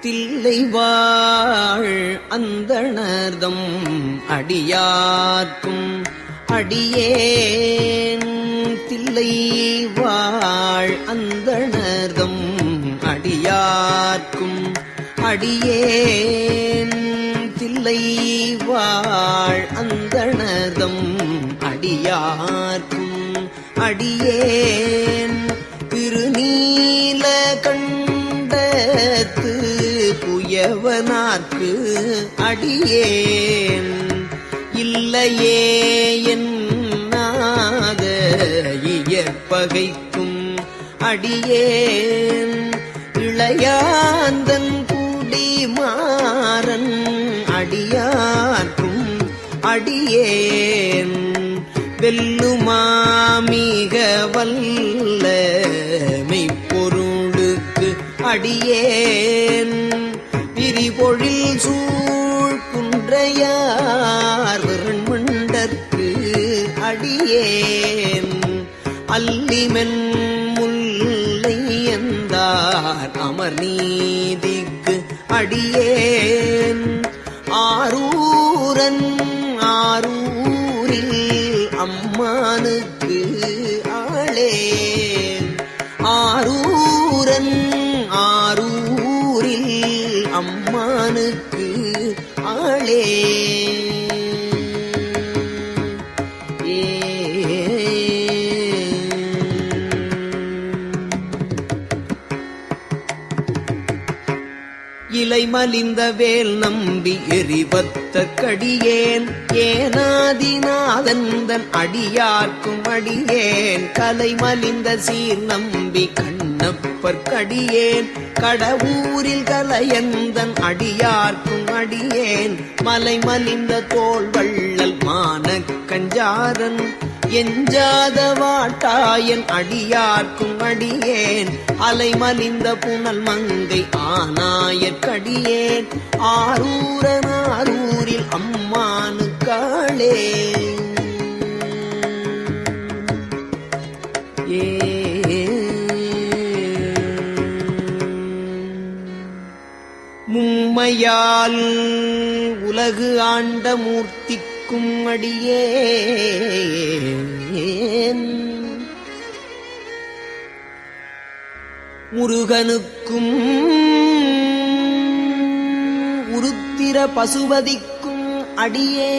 தில்லைவாழ் அந்தணர்தம் அடியார்க்கும் அடியேன் தில்லைவாழ் அந்தணர்தம் அடியார்க்கும் அடியேன் தில்லைவாழ் அந்தணர்தம் அடியார்க்கும் அடியேன் திருநீல கண்டத்து புயவனார்க்கு அடியேன் இல்லையே என்னாத இயற்பகைக்கும் அடியேன் இளையாந்தன் குடிமாறன் அடியார்க்கும் அடியேன் வெல்லுமாமிக வல்ல மெய்ப்பொருளுக்கு அடியேன் விரிபொழில் சூழ் குன்றையார் விரண்மண்டற்கு அடியேன் அல்லிமென் முல்லை எந்தார் அமர் நீதிக்கு அடியேன் ஆரூரன் ஆரூரில் அம்மானுக்கு ஆளேன் ஆரூரன் ஆரூரில் அம்மானுக்கு ஆளே இலை மலிந்த வேல் நம்பி எரிவத்த கடியேன் ஏனாதிநாதந்தன் அடியார்க்கும் அடியேன் கலை மலிந்த சீர் நம்பி கண்ணப்பர் கடியேன் கடவுரில் கலையந்தன் அடியார்க்கும் அடியேன் மலை மலிந்த தோள் வள்ளல் மானக் கஞ்சாரன் எஞ்சாத வாட்டாயன் அடியார்க்கும் அடியேன் அலை மலிந்த புனல் மங்கை ஆனாயற்கடியேன் ஆரூரனாரூரில் அம்மானுக்காளே மும்மையால் உலகு ஆண்ட மூர்த்திக்கும் அடியேன் முருகனுக்கும் உருத்திர பசுபதிக்கும் அடியேன்